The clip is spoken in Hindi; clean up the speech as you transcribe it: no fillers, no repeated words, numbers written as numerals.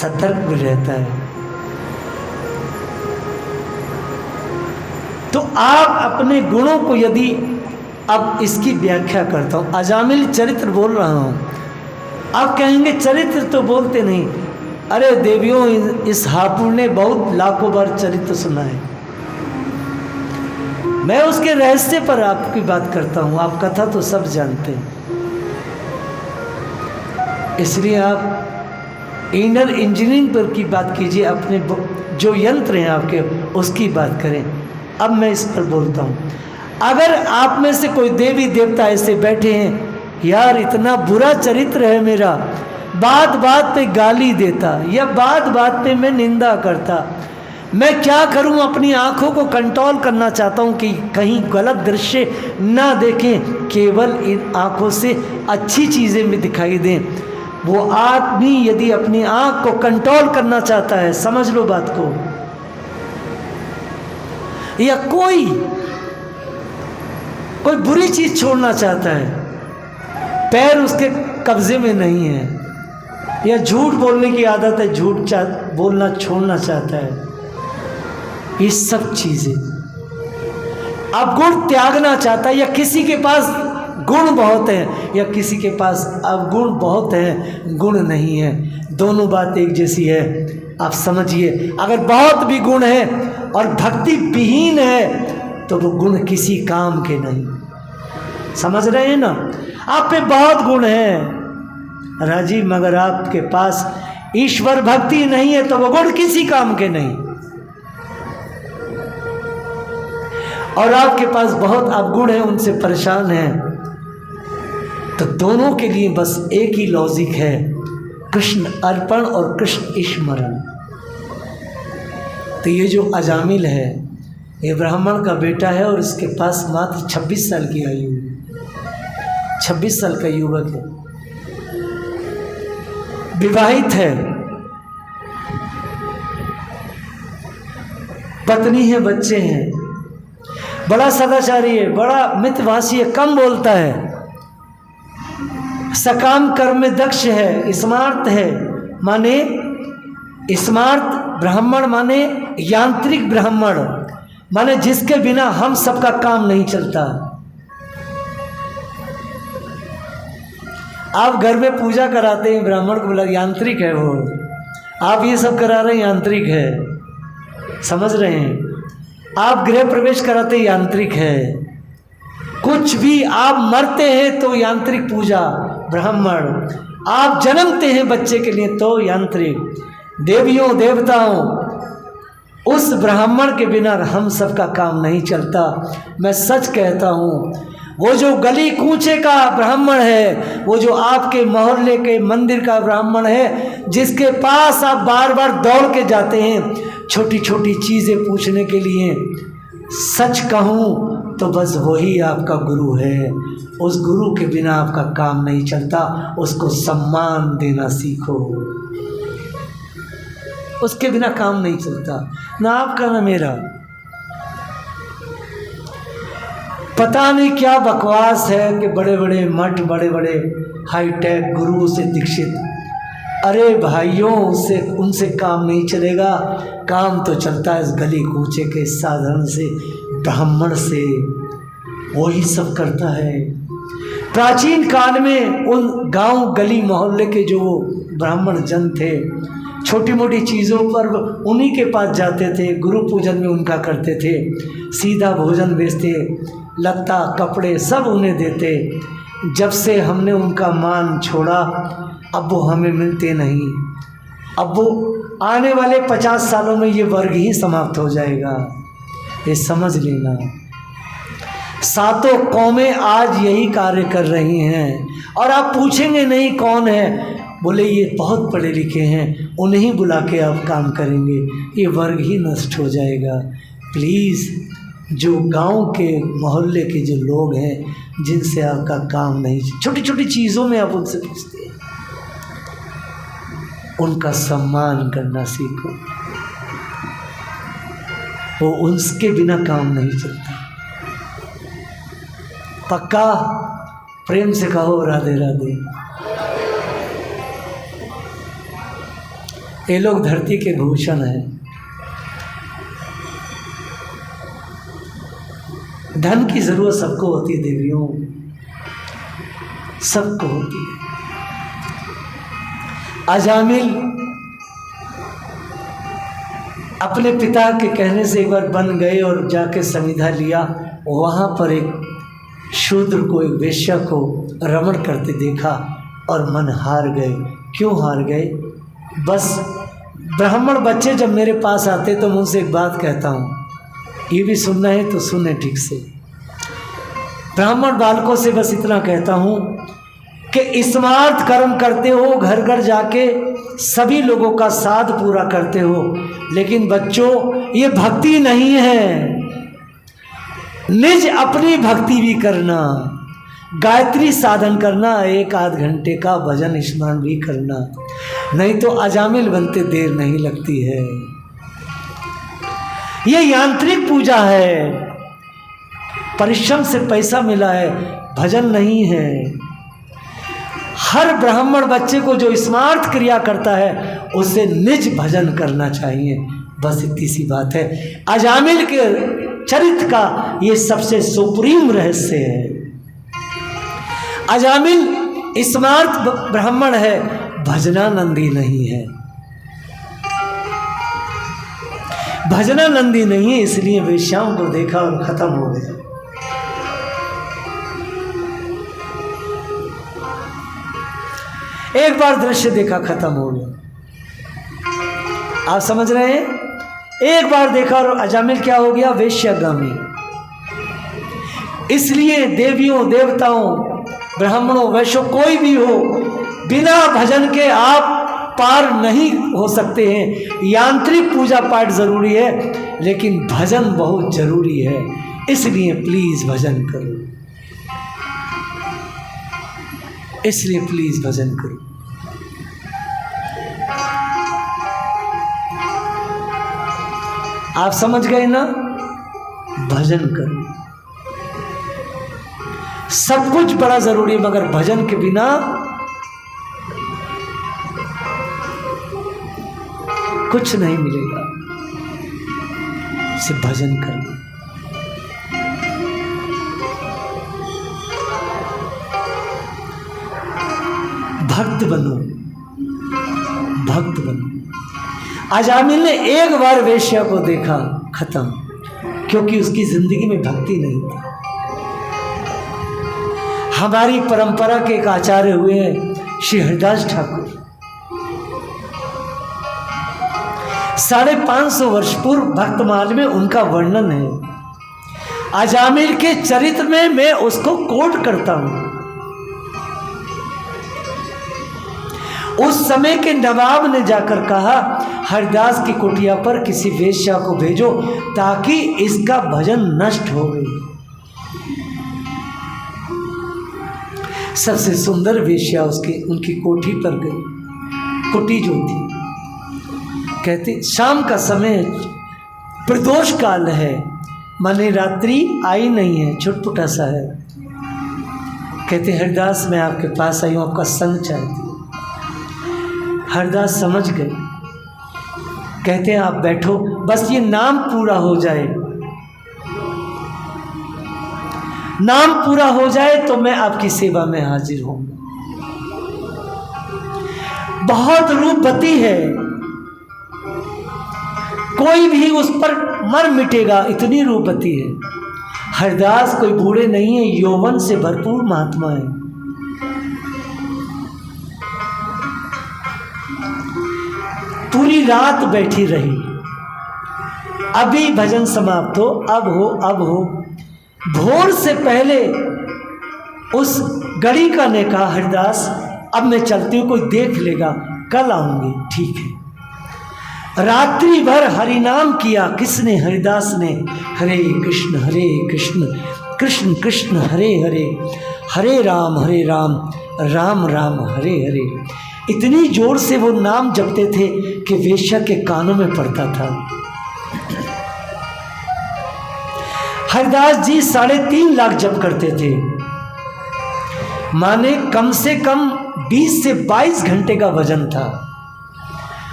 सतर्क भी रहता है। तो आप अपने गुणों को यदि, अब इसकी व्याख्या करता हूँ, अजामिल चरित्र बोल रहा हूँ। आप कहेंगे चरित्र तो बोलते नहीं। अरे देवियों, इस हापुड़ ने बहुत लाखों बार चरित्र सुना है। मैं उसके रहस्य पर आपकी बात करता हूँ, आप कथा तो सब जानते हैं। इसलिए आप इनर इंजीनियरिंग पर की बात कीजिए, अपने जो यंत्र हैं आपके उसकी बात करें। अब मैं इस पर बोलता हूँ। अगर आप में से कोई देवी देवता ऐसे बैठे हैं, यार इतना बुरा चरित्र है मेरा, बात बात पे गाली देता या बात बात पे मैं निंदा करता, मैं क्या करूं? अपनी आंखों को कंट्रोल करना चाहता हूं कि कहीं गलत दृश्य ना देखें, केवल इन आंखों से अच्छी चीज़ें में दिखाई दें। वो आदमी यदि अपनी आंख को कंट्रोल करना चाहता है, समझ लो बात को, या कोई बुरी चीज़ छोड़ना चाहता है, पैर उसके कब्जे में नहीं है, या झूठ बोलने की आदत है, झूठ बोलना छोड़ना चाहता है, ये सब चीज़ें, अब गुण त्यागना चाहता है, या किसी के पास गुण बहुत है या किसी के पास अवगुण बहुत है, गुण नहीं है, दोनों बात एक जैसी है। आप समझिए, अगर बहुत भी गुण है और भक्ति विहीन है तो वो गुण किसी काम के नहीं। समझ रहे हैं ना? आप पे बहुत गुण है राजीव, मगर आपके पास ईश्वर भक्ति नहीं है तो वो गुण किसी काम के नहीं। और आपके पास बहुत अवगुण है, उनसे परेशान हैं, तो दोनों के लिए बस एक ही लॉजिक है, कृष्ण अर्पण और कृष्ण स्मरण। तो ये जो अजामिल है, ये ब्राह्मण का बेटा है और इसके पास मात्र 26 साल की आयु है, 26 साल का युवक है, विवाहित है, पत्नी है, बच्चे हैं, बड़ा सदाचारी है, बड़ा मितभाषी है, कम बोलता है, सकाम कर्म में दक्ष है, स्मार्ट है, माने स्मार्ट ब्राह्मण माने यांत्रिक ब्राह्मण, माने जिसके बिना हम सबका काम नहीं चलता। आप घर में पूजा कराते हैं, ब्राह्मण को बोला यांत्रिक है वो, आप ये सब करा रहे हैं यांत्रिक है, समझ रहे हैं? आप गृह प्रवेश कराते हैं यांत्रिक है, कुछ भी आप मरते हैं तो यांत्रिक पूजा ब्राह्मण, आप जन्मते हैं बच्चे के लिए तो यांत्रिक, देवियों देवताओं, उस ब्राह्मण के बिना हम सबका काम नहीं चलता। मैं सच कहता हूँ, वो जो गली कूचे का ब्राह्मण है, वो जो आपके मोहल्ले के मंदिर का ब्राह्मण है, जिसके पास आप बार बार दौड़ के जाते हैं छोटी छोटी चीज़ें पूछने के लिए, सच कहूँ तो बस वही आपका गुरु है। उस गुरु के बिना आपका काम नहीं चलता, उसको सम्मान देना सीखो, उसके बिना काम नहीं चलता, ना आपका ना मेरा। पता नहीं क्या बकवास है कि बड़े बड़े मठ, बड़े बड़े हाईटेक गुरु से दीक्षित, अरे भाइयों, उनसे काम नहीं चलेगा, काम तो चलता है इस गली कूचे के साधारण से ब्राह्मण से, वही सब करता है। प्राचीन काल में उन गांव गली मोहल्ले के जो ब्राह्मण जन थे, छोटी मोटी चीज़ों पर उन्हीं के पास जाते थे, गुरु पूजन में उनका करते थे, सीधा भोजन बेचते, लत्ता कपड़े सब उन्हें देते। जब से हमने उनका मान छोड़ा, अब वो हमें मिलते नहीं। अब वो आने वाले 50 सालों में ये वर्ग ही समाप्त हो जाएगा, ये समझ लेना। सातों कौमें आज यही कार्य कर रही हैं, और आप पूछेंगे नहीं कौन है, बोले ये बहुत पढ़े लिखे हैं, उन्हें बुला के आप काम करेंगे, ये वर्ग ही नष्ट हो जाएगा। प्लीज़, जो गांव के मोहल्ले के जो लोग हैं, जिनसे आपका काम नहीं, छोटी छोटी चीज़ों में आप उनसे पूछते हैं, उनका सम्मान करना सीखो, वो उनके बिना काम नहीं चलता। पक्का? प्रेम से कहो राधे राधे। ये लोग धरती के भूषण हैं। धन की जरूरत सबको होती है देवियों, सबको होती है। अजामिल अपने पिता के कहने से एक बार बन गए और जाके संविधा लिया। वहाँ पर एक शूद्र को, एक वेश्या को रमण करते देखा और मन हार गए। क्यों हार गए? बस ब्राह्मण बच्चे जब मेरे पास आते तो मैं उनसे एक बात कहता हूँ, ये भी सुनना है तो सुने ठीक से। ब्राह्मण बालकों से बस इतना कहता हूँ कि स्मार्थ कर्म करते हो, घर घर जाके सभी लोगों का साध पूरा करते हो, लेकिन बच्चों ये भक्ति नहीं है। निज अपनी भक्ति भी करना, गायत्री साधन करना, 1-8 घंटे का भजन स्मरण भी करना, नहीं तो अजामिल बनते देर नहीं लगती है। ये यांत्रिक पूजा है, परिश्रम से पैसा मिला है, भजन नहीं है। हर ब्राह्मण बच्चे को जो स्मार्थ क्रिया करता है उसे निज भजन करना चाहिए। बस इतनी सी बात है। अजामिल के चरित्र का ये सबसे सुप्रीम रहस्य है। अजामिल स्मार्थ ब्राह्मण है, भजनानंदी नहीं है। भजनानंदी नहीं है, इसलिए वेश्याओं को देखा और खत्म हो गया। एक बार दृश्य देखा, खत्म हो गया। आप समझ रहे हैं? एक बार देखा और अजामिल क्या हो गया? वेश्यागामी। इसलिए देवियों, देवताओं, ब्राह्मणों, वैश्यों, कोई भी हो, बिना भजन के आप पार नहीं हो सकते हैं। यांत्रिक पूजा पाठ जरूरी है, लेकिन भजन बहुत जरूरी है। इसलिए प्लीज भजन करो, इसलिए प्लीज भजन करो। आप समझ गए ना? भजन करो। सब कुछ बड़ा जरूरी है, मगर भजन के बिना कुछ नहीं मिलेगा। सिर्फ भजन करो। भक्त बनो, भक्त बनो। अजामिल ने एक बार वेश्या को देखा, खत्म, क्योंकि उसकी जिंदगी में भक्ति नहीं थी। हमारी परंपरा के एक आचार्य हुए श्री हरिदास ठाकुर, 550 वर्ष पूर्व भक्तमाल में उनका वर्णन है। अजामिल के चरित्र में मैं उसको कोट करता हूं। उस समय के नवाब ने जाकर कहा, हरिदास की कुटिया पर किसी वेश्या को भेजो ताकि इसका भजन नष्ट हो गई। सबसे सुंदर वेश्या उनकी कोठी पर गई। कुटी जो थी, कहती शाम का समय, प्रदोष काल है, माने रात्रि आई नहीं है, छुटपुटा सा है। कहते हरिदास मैं आपके पास आई हूँ, आपका संग चाहती हूँ। हरिदास समझ गए। कहते हैं आप बैठो, बस ये नाम पूरा हो जाए, नाम पूरा हो जाए तो मैं आपकी सेवा में हाजिर होऊंगा। बहुत रूपवती है, कोई भी उस पर मर मिटेगा, इतनी रूपवती है। हरिदास कोई बूढ़े नहीं है, यौवन से भरपूर महात्मा है। पूरी रात बैठी रही। अभी भजन समाप्त हो, अब हो। भोर से पहले उस गड़ी का ने कहा, हरिदास अब मैं चलती हूँ, कोई देख लेगा, कल आऊंगी। ठीक है। रात्रि भर हरिनाम किया। किसने? हरिदास ने। हरे कृष्ण कृष्ण कृष्ण हरे हरे, हरे राम राम राम हरे हरे। इतनी जोर से वो नाम जपते थे कि वेश्या के कानों में पड़ता था। हरिदास जी 3.5 लाख जप करते थे, माने कम से कम 20 से 22 घंटे का वजन था।